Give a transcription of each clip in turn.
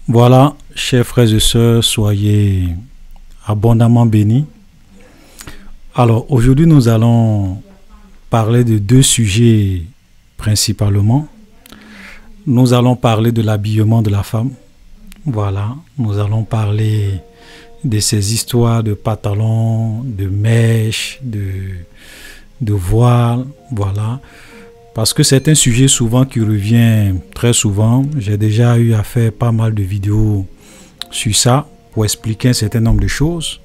Voilà, chers frères et sœurs, soyez abondamment bénis. Alors, aujourd'hui, nous allons parler de deux sujets principalement. Nous allons parler de l'habillement de la femme. Voilà, nous allons parler de ces histoires de pantalons, de mèches, de voiles, voilà. Parce que c'est un sujet souvent qui revient très souvent. J'ai déjà eu à faire pas mal de vidéos sur ça pour expliquer un certain nombre de choses.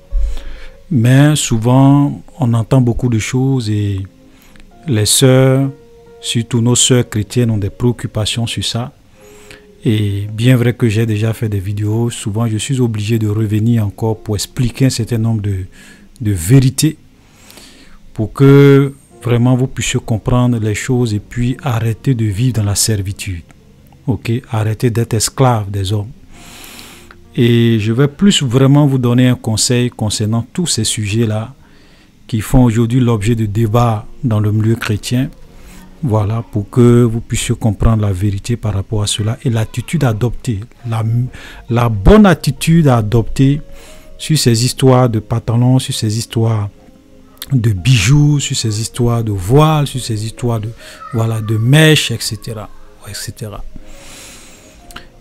Mais souvent, on entend beaucoup de choses et les sœurs, surtout nos sœurs chrétiennes, ont des préoccupations sur ça. Et bien vrai que j'ai déjà fait des vidéos, souvent je suis obligé de revenir encore pour expliquer un certain nombre de vérités pour que vraiment vous puissiez comprendre les choses et puis arrêter de vivre dans la servitude. Ok, arrêter d'être esclave des hommes. Et je vais plus vraiment vous donner un conseil concernant tous ces sujets-là qui font aujourd'hui l'objet de débats dans le milieu chrétien. Voilà, pour que vous puissiez comprendre la vérité par rapport à cela et l'attitude à adopter, la bonne attitude à adopter sur ces histoires de pantalons, sur ces histoires de bijoux, sur ces histoires de voiles, sur ces histoires de mèches, etc., etc.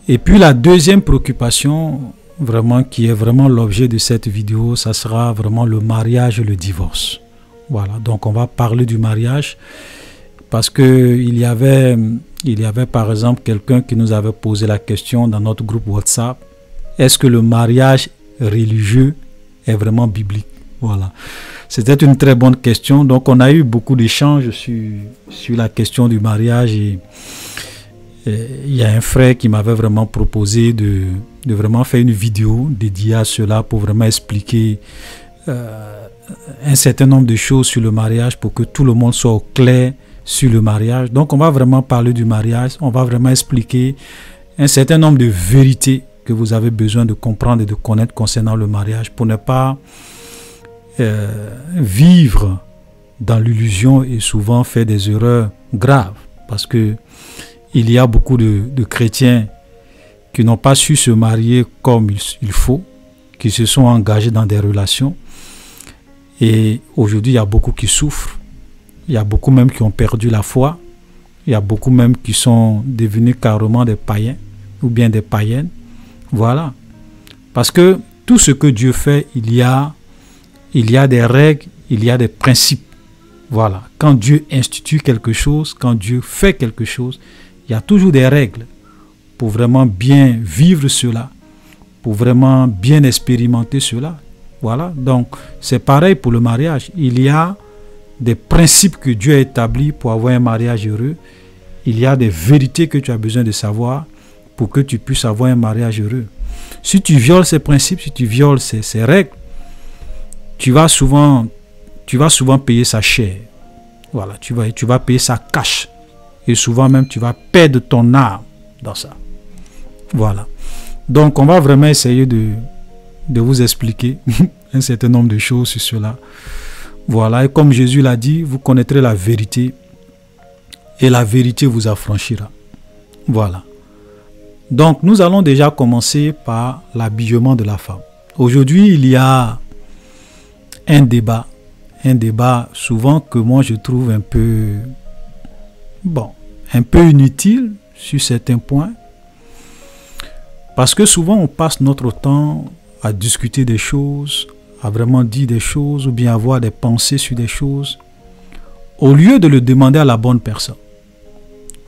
Et puis la deuxième préoccupation, vraiment, qui est vraiment l'objet de cette vidéo, ça sera vraiment le mariage et le divorce. Voilà, donc on va parler du mariage parce que il y avait par exemple quelqu'un qui nous avait posé la question dans notre groupe WhatsApp: est-ce que le mariage religieux est vraiment biblique? Voilà. C'était une très bonne question. Donc, on a eu beaucoup d'échanges sur la question du mariage. Et il y a un frère qui m'avait vraiment proposé de vraiment faire une vidéo dédiée à cela pour vraiment expliquer un certain nombre de choses sur le mariage pour que tout le monde soit au clair sur le mariage. Donc, on va vraiment parler du mariage. On va vraiment expliquer un certain nombre de vérités que vous avez besoin de comprendre et de connaître concernant le mariage pour ne pas vivre dans l'illusion et souvent faire des erreurs graves, parce que il y a beaucoup de chrétiens qui n'ont pas su se marier comme il faut, qui se sont engagés dans des relations, et aujourd'hui il y a beaucoup qui souffrent, il y a beaucoup même qui ont perdu la foi, il y a beaucoup même qui sont devenus carrément des païens ou bien des païennes. Voilà, parce que tout ce que Dieu fait, il y a des règles, il y a des principes. Voilà. Quand Dieu institue quelque chose, quand Dieu fait quelque chose, il y a toujours des règles pour vraiment bien vivre cela, pour vraiment bien expérimenter cela. Voilà. Donc, c'est pareil pour le mariage. Il y a des principes que Dieu a établis pour avoir un mariage heureux. Il y a des vérités que tu as besoin de savoir pour que tu puisses avoir un mariage heureux. Si tu violes ces principes, si tu violes ces règles, tu vas souvent payer sa chair. Voilà, tu vas payer sa cash. Et souvent même, tu vas perdre ton âme dans ça. Voilà. Donc, on va vraiment essayer de vous expliquer un certain nombre de choses sur cela. Voilà, et comme Jésus l'a dit, vous connaîtrez la vérité et la vérité vous affranchira. Voilà. Donc, nous allons déjà commencer par l'habillement de la femme. Aujourd'hui, il y a un débat souvent que moi je trouve un peu inutile sur certains points, parce que souvent on passe notre temps à discuter des choses, à vraiment dire des choses ou bien avoir des pensées sur des choses au lieu de le demander à la bonne personne.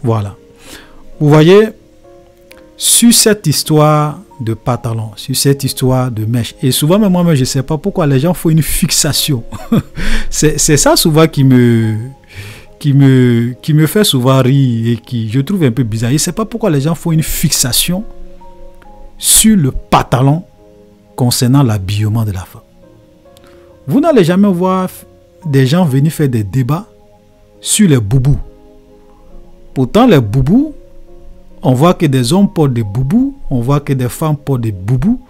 Voilà. Vous voyez, sur cette histoire de pantalon, sur cette histoire de mèche, et souvent même moi-même je ne sais pas pourquoi les gens font une fixation. c'est ça souvent qui me fait souvent rire et qui je trouve un peu bizarre. Je ne sais pas pourquoi les gens font une fixation sur le pantalon concernant l'habillement de la femme. Vous n'allez jamais voir des gens venir faire des débats sur les boubous. Pourtant les boubous, on voit que des hommes portent des boubous, on voit que des femmes portent des boubous.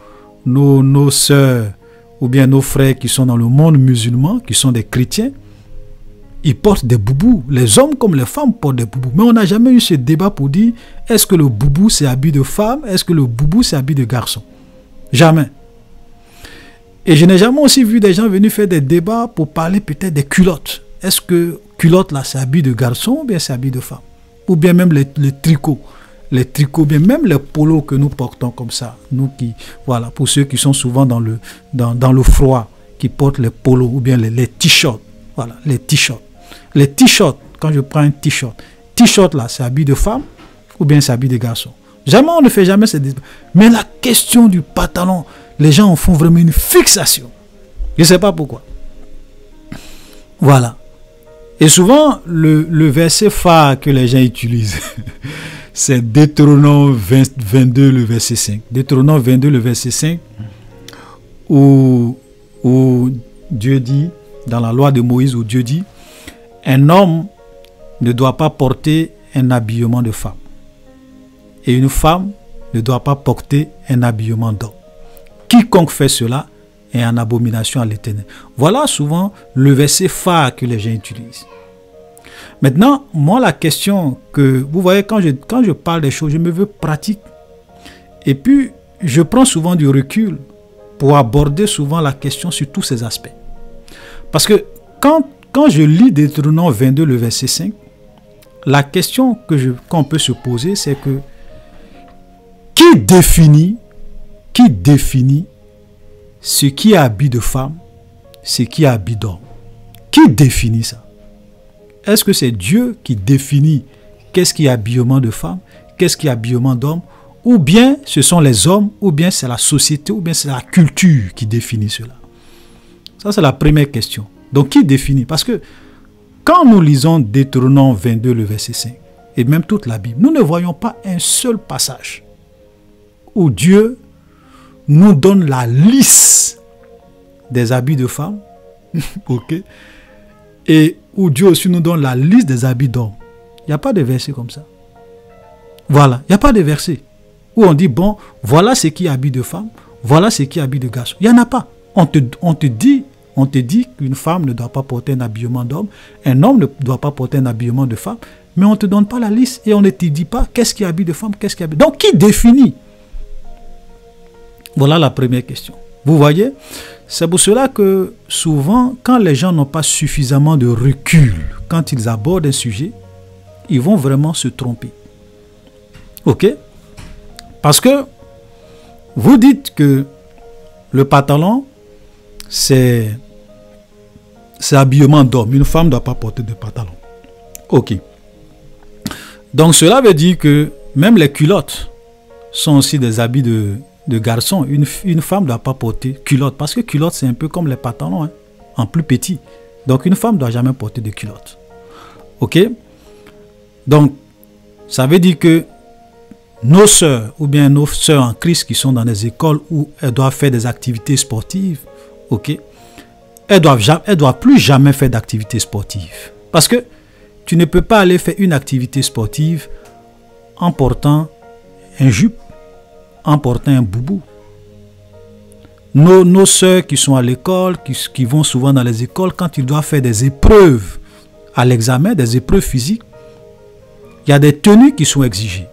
Nos sœurs ou bien nos frères qui sont dans le monde musulman, qui sont des chrétiens, ils portent des boubous. Les hommes comme les femmes portent des boubous. Mais on n'a jamais eu ce débat pour dire est-ce que le boubou c'est habit de femme, est-ce que le boubou c'est habit de garçon. Jamais. Et je n'ai jamais aussi vu des gens venir faire des débats pour parler peut-être des culottes. Est-ce que culotte là c'est habit de garçon ou bien c'est habit de femme? Ou bien même les tricots. Les tricots, bien même les polos que nous portons comme ça. Nous qui, voilà, pour ceux qui sont souvent dans le froid, qui portent les polos ou bien les t-shirts. Voilà, les t-shirts. Les t-shirts, quand je prends un t-shirt là, c'est habit de femme ou bien c'est habit de garçon. Jamais, on ne fait jamais ce débat. Mais la question du pantalon, les gens en font vraiment une fixation. Je ne sais pas pourquoi. Voilà. Et souvent, le verset phare que les gens utilisent, c'est Deutéronome 22, le verset 5. Deutéronome 22, le verset 5, où Dieu dit, dans la loi de Moïse, où Dieu dit, un homme ne doit pas porter un habillement de femme. Et une femme ne doit pas porter un habillement d'homme. Quiconque fait cela est en abomination à l'Éternel. Voilà souvent le verset phare que les gens utilisent. Maintenant, moi, la question que, vous voyez, quand je parle des choses, je me veux pratique. Et puis, je prends souvent du recul pour aborder souvent la question sur tous ces aspects. Parce que quand je lis Deutéronome 22, le verset 5, la question qu'on peut se poser, c'est que qui définit ce qui est habit de femme, ce qui est habit d'homme? Qui définit ça? Est-ce que c'est Dieu qui définit qu'est-ce qui est habillement de femme, qu'est-ce qui est habillement d'homme, ou bien ce sont les hommes, ou bien c'est la société, ou bien c'est la culture qui définit cela? Ça, c'est la première question. Donc, qui définit? Parce que quand nous lisons Deutéronome 22, le verset 5, et même toute la Bible, nous ne voyons pas un seul passage où Dieu nous donne la liste des habits de femme, ok, et où Dieu aussi nous donne la liste des habits d'hommes. Il n'y a pas de verset comme ça. Voilà, il n'y a pas de verset où on dit, bon, voilà ce qui est habit de femme, voilà ce qui est habit de garçon. Il n'y en a pas. On te dit qu'une femme ne doit pas porter un habillement d'homme, un homme ne doit pas porter un habillement de femme, mais on ne te donne pas la liste et on ne te dit pas qu'est-ce qui est habit de femme, qu'est-ce qui est habit. Donc, qui définit? Voilà la première question. Vous voyez, c'est pour cela que souvent, quand les gens n'ont pas suffisamment de recul, quand ils abordent un sujet, ils vont vraiment se tromper. Ok? Parce que vous dites que le pantalon, c'est habillement d'homme. Une femme ne doit pas porter de pantalon. Ok. Donc cela veut dire que même les culottes sont aussi des habits de garçon. Une femme ne doit pas porter culotte. Parce que culotte, c'est un peu comme les pantalons, hein, en plus petit. Donc une femme ne doit jamais porter de culotte. Ok? Donc, ça veut dire que nos sœurs, ou bien nos sœurs en Christ qui sont dans des écoles où elles doivent faire des activités sportives, ok, elles doivent plus jamais faire d'activités sportives. Parce que tu ne peux pas aller faire une activité sportive en portant un jupe, en portant un boubou. Nos sœurs qui sont à l'école, qui vont souvent dans les écoles, quand ils doivent faire des épreuves à l'examen, des épreuves physiques, il y a des tenues qui sont exigées.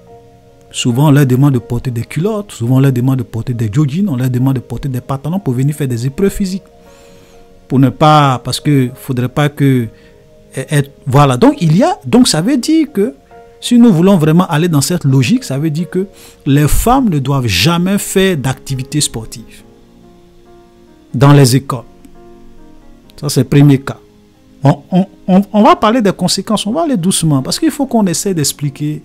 Souvent, on leur demande de porter des culottes, souvent on leur demande de porter des joggings, on leur demande de porter des pantalons pour venir faire des épreuves physiques. Pour ne pas, parce que ne faudrait pas que... voilà, donc ça veut dire que si nous voulons vraiment aller dans cette logique, ça veut dire que les femmes ne doivent jamais faire d'activités sportives dans les écoles. Ça, c'est le premier cas. On va parler des conséquences, on va aller doucement, parce qu'il faut qu'on essaie d'expliquer,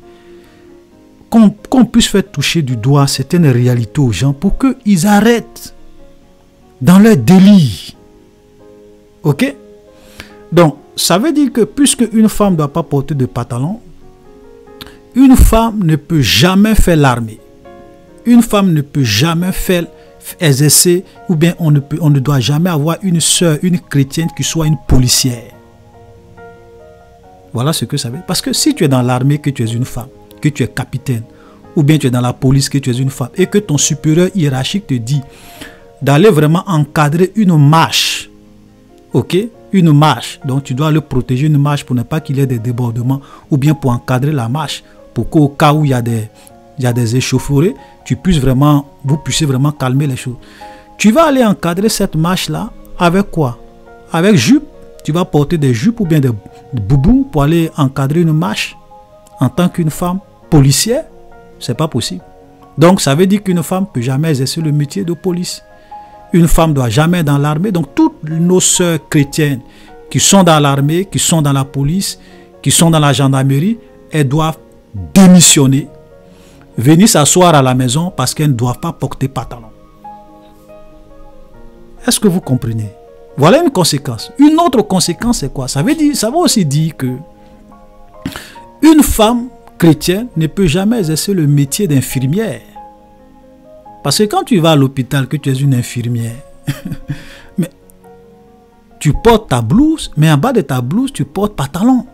qu'on puisse faire toucher du doigt certaines réalités aux gens pour qu'ils arrêtent dans leur délire. Ok? Donc, ça veut dire que puisque une femme ne doit pas porter de pantalon, une femme ne peut jamais faire l'armée. Une femme ne peut jamais faire exercer, ou bien on ne doit jamais avoir une sœur, une chrétienne qui soit une policière. Voilà ce que ça veut dire. Parce que si tu es dans l'armée, que tu es une femme, que tu es capitaine, ou bien tu es dans la police, que tu es une femme, et que ton supérieur hiérarchique te dit d'aller vraiment encadrer une marche, ok, une marche, donc tu dois le protéger une marche pour ne pas qu'il y ait des débordements ou bien pour encadrer la marche, pour qu'au cas où il y a des échauffourées, vous puissiez vraiment calmer les choses. Tu vas aller encadrer cette marche-là avec quoi? Avec jupe. Tu vas porter des jupes ou bien des boubous pour aller encadrer une marche en tant qu'une femme policière. C'est pas possible. Donc ça veut dire qu'une femme ne peut jamais exercer le métier de police. Une femme ne doit jamais être dans l'armée. Donc toutes nos sœurs chrétiennes qui sont dans l'armée, qui sont dans la police, qui sont dans la gendarmerie, elles doivent démissionner, venir s'asseoir à la maison parce qu'elles ne doivent pas porter pantalon. Est-ce que vous comprenez? Voilà une conséquence. Une autre conséquence, c'est quoi? Ça veut aussi dire que une femme chrétienne ne peut jamais exercer le métier d'infirmière. Parce que quand tu vas à l'hôpital, que tu es une infirmière, mais tu portes ta blouse, mais en bas de ta blouse, tu portes pantalon.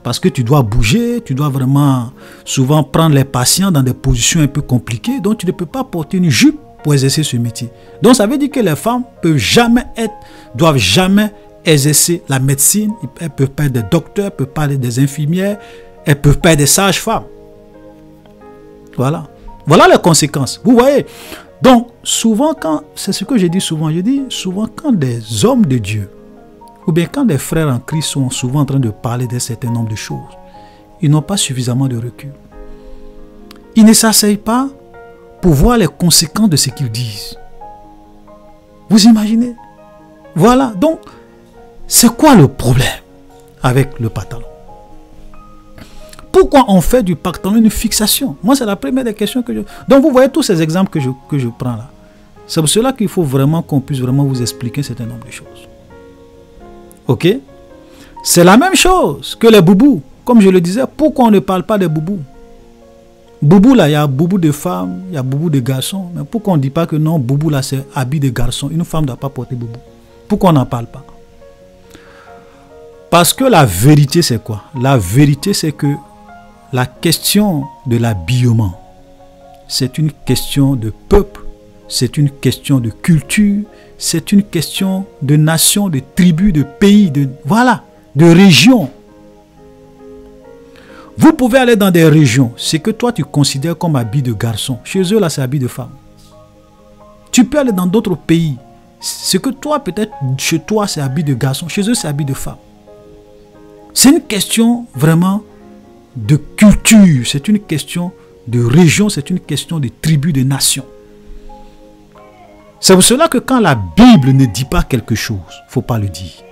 Parce que tu dois bouger, tu dois vraiment souvent prendre les patients dans des positions un peu compliquées, donc tu ne peux pas porter une jupe pour exercer ce métier. Donc ça veut dire que les femmes doivent jamais exercer la médecine. Elles ne peuvent pas être des docteurs, elles ne peuvent pas être des infirmières, elles ne peuvent pas être des sages-femmes. Voilà les conséquences. Vous voyez. Donc souvent c'est ce que je dis souvent quand des hommes de Dieu ou bien quand des frères en Christ sont souvent en train de parler d'un certain nombre de choses, ils n'ont pas suffisamment de recul. Ils ne s'asseyent pas pour voir les conséquences de ce qu'ils disent. Vous imaginez? Voilà, donc, c'est quoi le problème avec le pantalon? Pourquoi on fait du pantalon une fixation? Moi, c'est la première des questions que je... Donc, vous voyez tous ces exemples que je prends là. C'est pour cela qu'il faut vraiment qu'on puisse vraiment vous expliquer un certain nombre de choses. Ok? C'est la même chose que les boubous. Comme je le disais, pourquoi on ne parle pas des boubous? Boubou là, il y a boubou de femmes, il y a boubou de garçons. Mais pourquoi on ne dit pas que non, boubou là c'est habit de garçon? Une femme ne doit pas porter boubou. Pourquoi on n'en parle pas? Parce que la vérité c'est quoi? La vérité c'est que la question de l'habillement, c'est une question de peuple, c'est une question de culture, c'est une question de nation, de tribu, de pays, de région. Vous pouvez aller dans des régions, ce que toi tu considères comme habit de garçon. Chez eux, là, c'est habit de femme. Tu peux aller dans d'autres pays. Ce que toi, peut-être, chez toi, c'est habit de garçon. Chez eux, c'est habit de femme. C'est une question vraiment de culture. C'est une question de région. C'est une question de tribu, de nation. C'est pour cela que quand la Bible ne dit pas quelque chose, il ne faut pas le dire.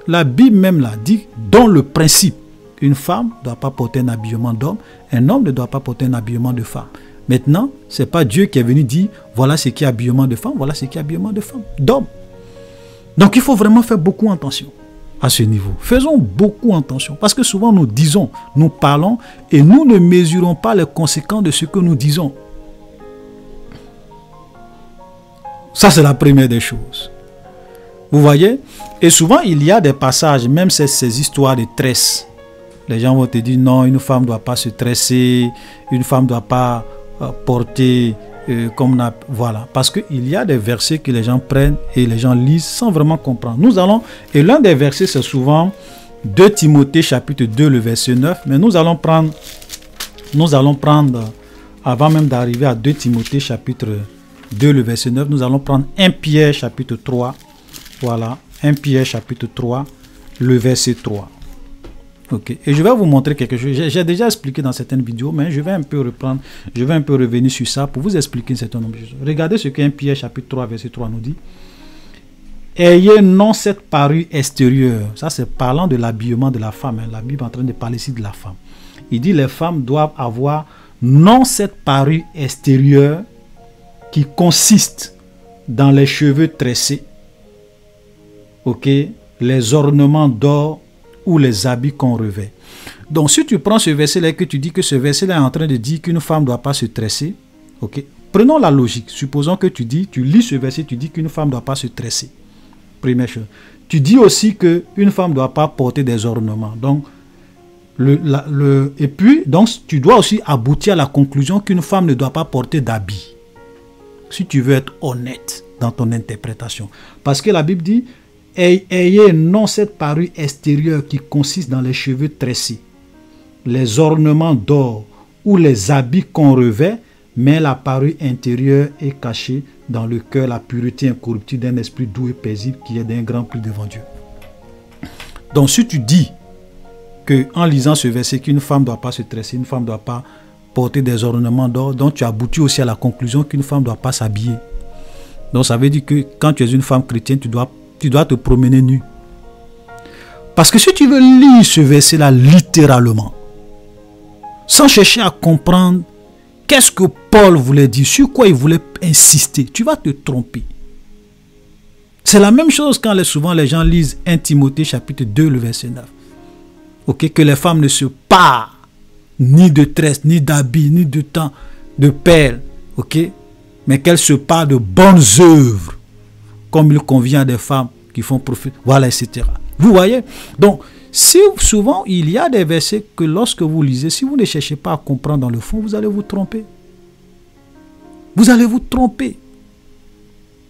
La Bible même là dit, dans le principe, une femme ne doit pas porter un habillement d'homme, un homme ne doit pas porter un habillement de femme. Maintenant, ce n'est pas Dieu qui est venu dire, voilà ce qui est habillement de femme, voilà ce qui est habillement de femme, d'homme. Donc il faut vraiment faire beaucoup attention à ce niveau. Faisons beaucoup attention, parce que souvent nous disons, nous parlons, et nous ne mesurons pas les conséquences de ce que nous disons. Ça, c'est la première des choses. Vous voyez? Et souvent, il y a des passages, même ces histoires de tresses. Les gens vont te dire non, une femme ne doit pas se tresser, une femme ne doit pas porter voilà. Parce qu'il y a des versets que les gens prennent et les gens lisent sans vraiment comprendre. Et l'un des versets, c'est souvent 2 Timothée chapitre 2, le verset 9. Mais nous allons prendre, avant même d'arriver à 2 Timothée chapitre 2, le verset 9, nous allons prendre 1 Pierre chapitre 3. Voilà, 1 Pierre chapitre 3, le verset 3. Ok, et je vais vous montrer quelque chose. J'ai déjà expliqué dans certaines vidéos, mais je vais un peu reprendre, je vais un peu revenir sur ça pour vous expliquer un certain nombre de choses. Regardez ce qu'un Pierre chapitre 3, verset 3 nous dit. Ayez non cette parure extérieure. Ça, c'est parlant de l'habillement de la femme. La Bible est en train de parler ici de la femme. Il dit les femmes doivent avoir non cette parure extérieure qui consiste dans les cheveux tressés, ok, les ornements d'or ou les habits qu'on revêt. Donc si tu prends ce verset-là et que tu dis que ce verset-là est en train de dire qu'une femme ne doit pas se tresser, ok, prenons la logique. Supposons que tu lis ce verset, tu dis qu'une femme ne doit pas se tresser. Première chose. Tu dis aussi qu'une femme ne doit pas porter des ornements. Donc, et puis, donc, tu dois aussi aboutir à la conclusion qu'une femme ne doit pas porter d'habits. Si tu veux être honnête dans ton interprétation. Parce que la Bible dit, ayez non cette parure extérieure qui consiste dans les cheveux tressés, les ornements d'or ou les habits qu'on revêt, mais la parure intérieure est cachée dans le cœur, la pureté incorruptible d'un esprit doux et paisible qui est d'un grand prix devant Dieu. Donc si tu dis que en lisant ce verset qu'une femme ne doit pas se tresser, une femme ne doit pas porter des ornements d'or, donc tu aboutis aussi à la conclusion qu'une femme ne doit pas s'habiller. Donc ça veut dire que quand tu es une femme chrétienne, tu dois te promener nue. Parce que si tu veux lire ce verset-là littéralement, sans chercher à comprendre qu'est-ce que Paul voulait dire, sur quoi il voulait insister, tu vas te tromper. C'est la même chose quand souvent les gens lisent 1 Timothée chapitre 2, le verset 9. Ok, que les femmes ne se parent ni de tresses, ni d'habits, ni de temps, de perles, ok, mais qu'elles se parent de bonnes œuvres, comme il convient à des femmes qui font profit, voilà, etc. Vous voyez? Donc, si souvent il y a des versets que lorsque vous lisez, si vous ne cherchez pas à comprendre dans le fond, vous allez vous tromper. Vous allez vous tromper.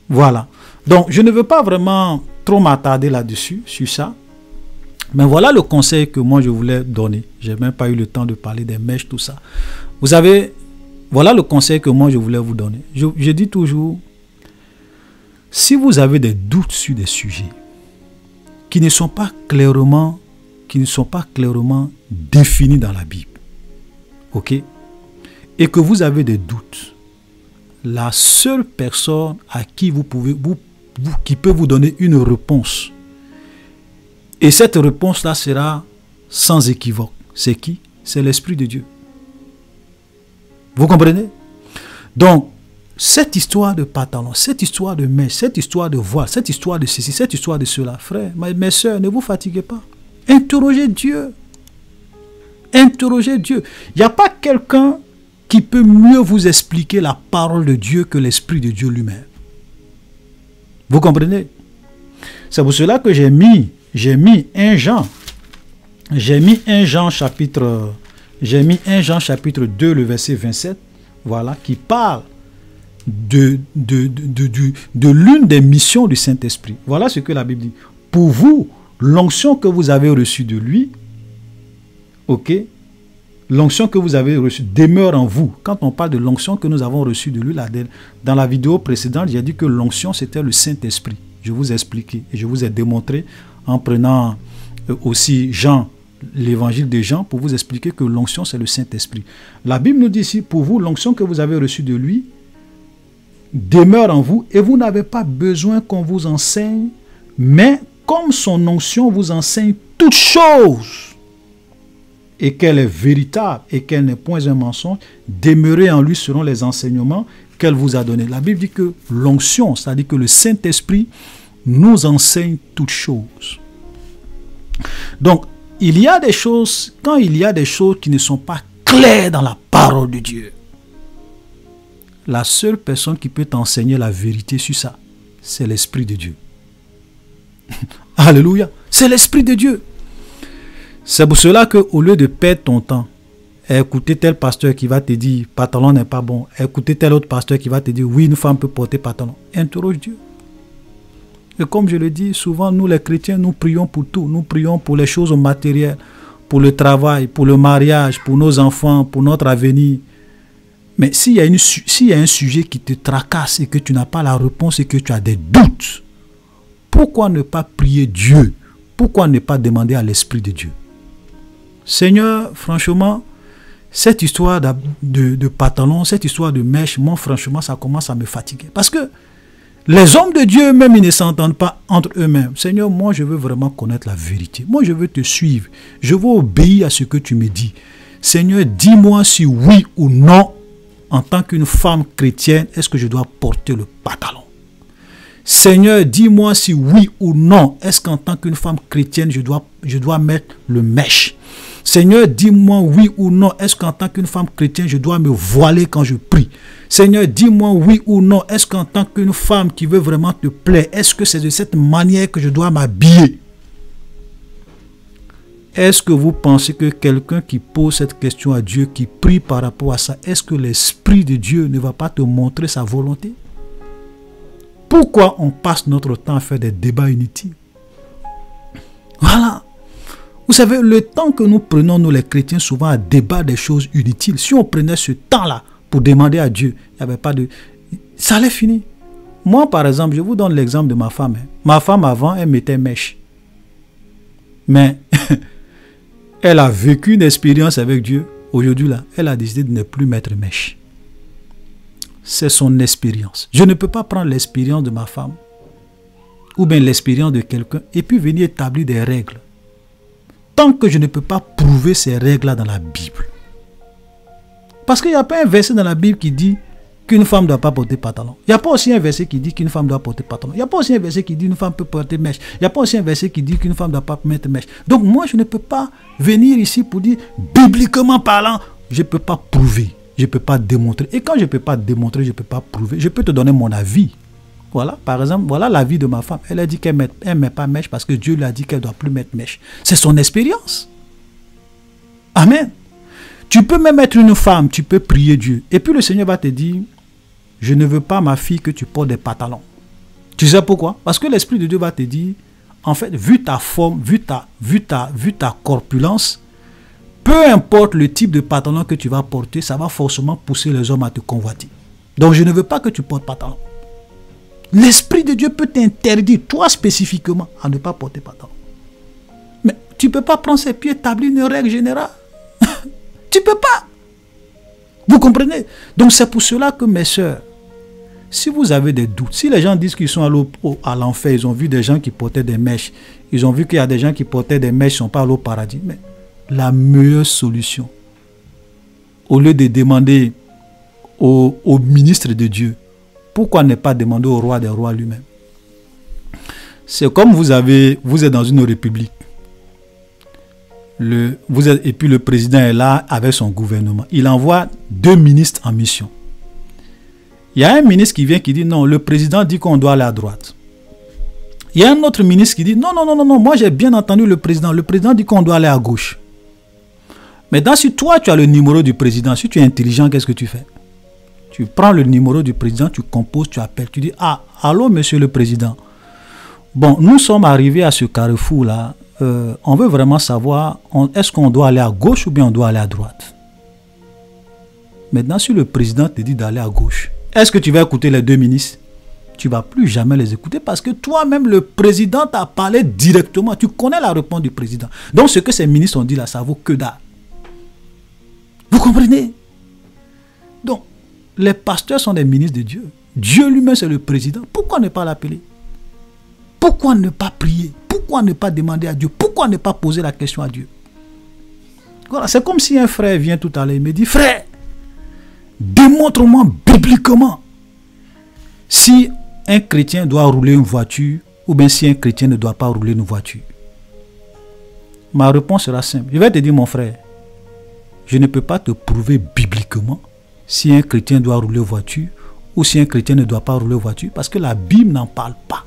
Voilà. Donc, je ne veux pas vraiment trop m'attarder là-dessus, sur ça. Mais voilà le conseil que moi je voulais donner. Je n'ai même pas eu le temps de parler des mèches, tout ça. Vous savez, voilà le conseil que moi je voulais vous donner. Je dis toujours, si vous avez des doutes sur des sujets qui ne sont pas clairement définis dans la Bible, ok, et que vous avez des doutes, la seule personne à qui qui peut vous donner une réponse, et cette réponse-là sera sans équivoque, c'est qui? C'est l'Esprit de Dieu. Vous comprenez? Donc, cette histoire de pantalon, cette histoire de mèche, cette histoire de voile, cette histoire de ceci, cette histoire de cela, frère, mes soeurs, ne vous fatiguez pas. Interrogez Dieu. Interrogez Dieu. Il n'y a pas quelqu'un qui peut mieux vous expliquer la parole de Dieu que l'Esprit de Dieu lui-même. Vous comprenez? C'est pour cela que j'ai mis 1 Jean. J'ai mis 1 Jean chapitre 2, le verset 27, voilà, qui parle de l'une des missions du Saint-Esprit. Voilà ce que la Bible dit. Pour vous, l'onction que vous avez reçue de lui, ok, l'onction que vous avez reçue demeure en vous. Quand on parle de l'onction que nous avons reçue de lui, dans la vidéo précédente, j'ai dit que l'onction c'était le Saint-Esprit. Je vous ai expliqué et je vous ai démontré en prenant aussi Jean, l'évangile de Jean, pour vous expliquer que l'onction c'est le Saint-Esprit. La Bible nous dit ici, pour vous, l'onction que vous avez reçue de lui demeure en vous et vous n'avez pas besoin qu'on vous enseigne, mais comme son onction vous enseigne toutes choses et qu'elle est véritable et qu'elle n'est point un mensonge, demeurez en lui selon les enseignements qu'elle vous a donnés. La Bible dit que l'onction, c'est-à-dire que le Saint-Esprit nous enseigne toutes choses. Donc, il y a des choses, quand il y a des choses qui ne sont pas claires dans la parole de Dieu, la seule personne qui peut t'enseigner la vérité sur ça, c'est l'Esprit de Dieu. Alléluia. C'est l'Esprit de Dieu. C'est pour cela qu'au lieu de perdre ton temps, écouter tel pasteur qui va te dire pantalon n'est pas bon, écouter tel autre pasteur qui va te dire oui, une femme peut porter pantalon, interroge Dieu. Et comme je le dis, souvent nous les chrétiens, nous prions pour tout. Nous prions pour les choses matérielles, pour le travail, pour le mariage, pour nos enfants, pour notre avenir. Mais s'il y a un sujet qui te tracasse et que tu n'as pas la réponse et que tu as des doutes, pourquoi ne pas prier Dieu? Pourquoi ne pas demander à l'Esprit de Dieu? Seigneur, franchement, cette histoire de pantalon, cette histoire de mèche, moi franchement, ça commence à me fatiguer. Parce que les hommes de Dieu eux-mêmes, ils ne s'entendent pas entre eux-mêmes. Seigneur, moi je veux vraiment connaître la vérité. Moi je veux te suivre. Je veux obéir à ce que tu me dis. Seigneur, dis-moi si oui ou non, en tant qu'une femme chrétienne, est-ce que je dois porter le pantalon? Seigneur, dis-moi si oui ou non, est-ce qu'en tant qu'une femme chrétienne, je dois mettre le mèche? Seigneur, dis-moi oui ou non, est-ce qu'en tant qu'une femme chrétienne, je dois me voiler quand je prie? Seigneur, dis-moi oui ou non, est-ce qu'en tant qu'une femme qui veut vraiment te plaire, est-ce que c'est de cette manière que je dois m'habiller? Est-ce que vous pensez que quelqu'un qui pose cette question à Dieu, qui prie par rapport à ça, est-ce que l'Esprit de Dieu ne va pas te montrer sa volonté? Pourquoi on passe notre temps à faire des débats inutiles? Voilà. Vous savez, le temps que nous prenons, nous les chrétiens, souvent à débattre des choses inutiles, si on prenait ce temps-là pour demander à Dieu, il n'y avait pas de... Ça allait finir. Moi, par exemple, je vous donne l'exemple de ma femme. Ma femme, avant, elle mettait mèche. Mais elle a vécu une expérience avec Dieu. Aujourd'hui, là, elle a décidé de ne plus mettre mèche. C'est son expérience. Je ne peux pas prendre l'expérience de ma femme ou bien l'expérience de quelqu'un et puis venir établir des règles. Tant que je ne peux pas prouver ces règles-là dans la Bible. Parce qu'il n'y a pas un verset dans la Bible qui dit qu'une femme ne doit pas porter pantalon. Il n'y a pas aussi un verset qui dit qu'une femme doit porter pantalon. Il n'y a pas aussi un verset qui dit qu'une femme peut porter mèche. Il n'y a pas aussi un verset qui dit qu'une femme ne doit pas mettre mèche. Donc moi, je ne peux pas venir ici pour dire, bibliquement parlant, je ne peux pas prouver. Je ne peux pas démontrer. Et quand je ne peux pas démontrer, je ne peux pas prouver, je peux te donner mon avis. Voilà, par exemple, voilà l'avis de ma femme. Elle a dit qu'elle ne met pas mèche parce que Dieu lui a dit qu'elle ne doit plus mettre mèche. C'est son expérience. Amen. Tu peux même être une femme, tu peux prier Dieu. Et puis le Seigneur va te dire, je ne veux pas, ma fille, que tu portes des pantalons. Tu sais pourquoi? Parce que l'Esprit de Dieu va te dire, en fait, vu ta forme, vu ta corpulence, peu importe le type de pantalon que tu vas porter, ça va forcément pousser les hommes à te convoiter. Donc je ne veux pas que tu portes pantalon. L'Esprit de Dieu peut t'interdire, toi spécifiquement, à ne pas porter pantalon. Mais tu ne peux pas prendre ses pieds et établir une règle générale. Tu ne peux pas. Vous comprenez? Donc c'est pour cela que mes sœurs, si vous avez des doutes, si les gens disent qu'ils sont à l'enfer, ils ont vu des gens qui portaient des mèches, ils ont vu qu'il y a des gens qui portaient des mèches, ils ne sont pas allés au paradis. Mais la meilleure solution, au lieu de demander au ministre de Dieu, pourquoi ne pas demander au roi des rois lui-même? C'est comme vous êtes dans une république. Et puis le président est là avec son gouvernement. Il envoie 2 ministres en mission. Il y a un ministre qui vient qui dit non, le président dit qu'on doit aller à droite. Il y a un autre ministre qui dit non, moi j'ai bien entendu le président. Le président dit qu'on doit aller à gauche. Maintenant, si toi tu as le numéro du président, si tu es intelligent, qu'est-ce que tu fais? Tu prends le numéro du président, tu composes, tu appelles, tu dis ah, allô monsieur le président. Bon, nous sommes arrivés à ce carrefour-là. On veut vraiment savoir, est-ce qu'on doit aller à gauche ou bien on doit aller à droite? Maintenant, si le président te dit d'aller à gauche, est-ce que tu vas écouter les 2 ministres? Tu ne vas plus jamais les écouter parce que toi-même, le président t'a parlé directement. Tu connais la réponse du président. Donc, ce que ces ministres ont dit là, ça vaut que dalle. Vous comprenez? Donc, les pasteurs sont des ministres de Dieu. Dieu lui-même, c'est le président. Pourquoi ne pas l'appeler? Pourquoi ne pas prier? Pourquoi ne pas demander à Dieu? Pourquoi ne pas poser la question à Dieu? Voilà, c'est comme si un frère vient tout à l'heure et me dit, frère, démontre-moi bibliquement si un chrétien doit rouler une voiture ou bien si un chrétien ne doit pas rouler une voiture. Ma réponse sera simple. Je vais te dire, mon frère, je ne peux pas te prouver bibliquement si un chrétien doit rouler une voiture ou si un chrétien ne doit pas rouler une voiture parce que la Bible n'en parle pas.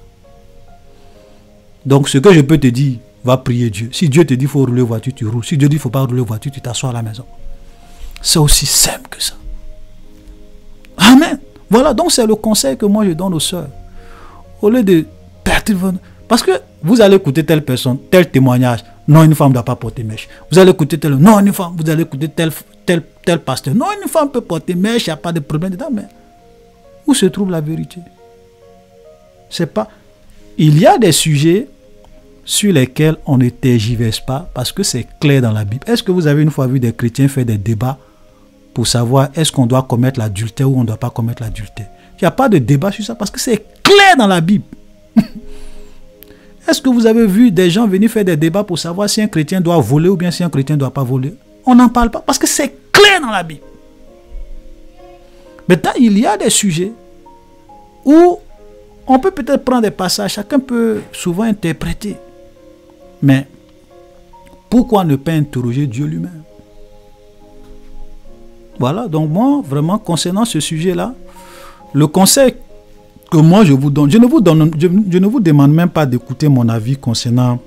Donc ce que je peux te dire, va prier Dieu. Si Dieu te dit qu'il faut rouler voiture, tu roules. Si Dieu dit qu'il ne faut pas rouler voiture, tu t'assois à la maison. C'est aussi simple que ça. Amen. Voilà, donc c'est le conseil que moi je donne aux sœurs. Au lieu de perdre votre... Parce que vous allez écouter telle personne, tel témoignage. Non, une femme ne doit pas porter mèche. Vous allez écouter tel... Non, une femme. Vous allez écouter tel pasteur. Non, une femme peut porter mèche, il n'y a pas de problème dedans. Mais où se trouve la vérité? C'est pas... Il y a des sujets sur lesquels on ne tergiverse pas parce que c'est clair dans la Bible. Est-ce que vous avez une fois vu des chrétiens faire des débats pour savoir est-ce qu'on doit commettre l'adultère ou on ne doit pas commettre l'adultère? Il n'y a pas de débat sur ça parce que c'est clair dans la Bible. Est-ce que vous avez vu des gens venir faire des débats pour savoir si un chrétien doit voler ou bien si un chrétien ne doit pas voler? On n'en parle pas parce que c'est clair dans la Bible. Maintenant, il y a des sujets où on peut peut-être prendre des passages, chacun peut souvent interpréter. Mais pourquoi ne pas interroger Dieu lui-même? Voilà, donc moi, vraiment, concernant ce sujet-là, le conseil que moi je vous donne, je ne vous demande même pas d'écouter mon avis concernant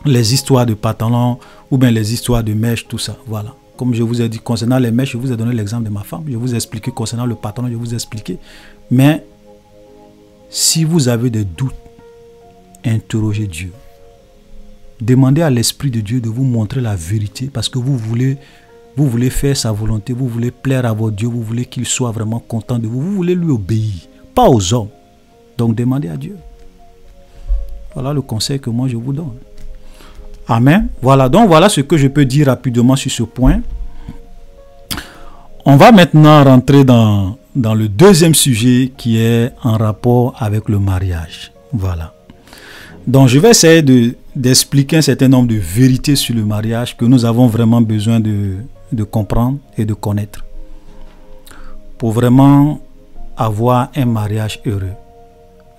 les histoires de pantalons ou bien les histoires de mèches, tout ça. Voilà. Comme je vous ai dit, concernant les mèches, je vous ai donné l'exemple de ma femme. Je vous ai expliqué concernant le pantalon, je vous ai expliqué. Mais si vous avez des doutes, interrogez Dieu. Demandez à l'Esprit de Dieu de vous montrer la vérité parce que vous voulez faire sa volonté, vous voulez plaire à votre Dieu, vous voulez qu'il soit vraiment content de vous, vous voulez lui obéir, pas aux hommes. Donc demandez à Dieu. Voilà le conseil que moi je vous donne. Amen. Voilà, donc voilà ce que je peux dire rapidement sur ce point. On va maintenant rentrer dans le deuxième sujet qui est en rapport avec le mariage. Voilà. Donc je vais essayer d'expliquer un certain nombre de vérités sur le mariage que nous avons vraiment besoin de comprendre et de connaître pour vraiment avoir un mariage heureux.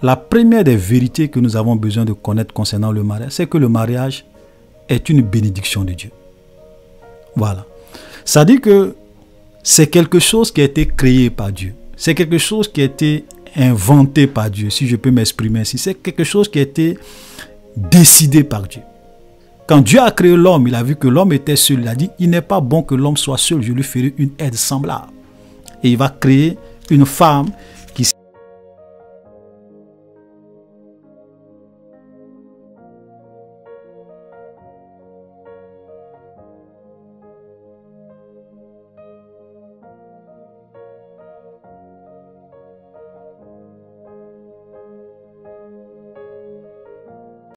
La première des vérités que nous avons besoin de connaître concernant le mariage, c'est que le mariage est une bénédiction de Dieu. Voilà. Ça dit que c'est quelque chose qui a été créé par Dieu. C'est quelque chose qui a été inventé par Dieu, si je peux m'exprimer ainsi. C'est quelque chose qui a été décidé par Dieu. Quand Dieu a créé l'homme, il a vu que l'homme était seul. Il a dit, il n'est pas bon que l'homme soit seul, je lui ferai une aide semblable. Et il va créer une femme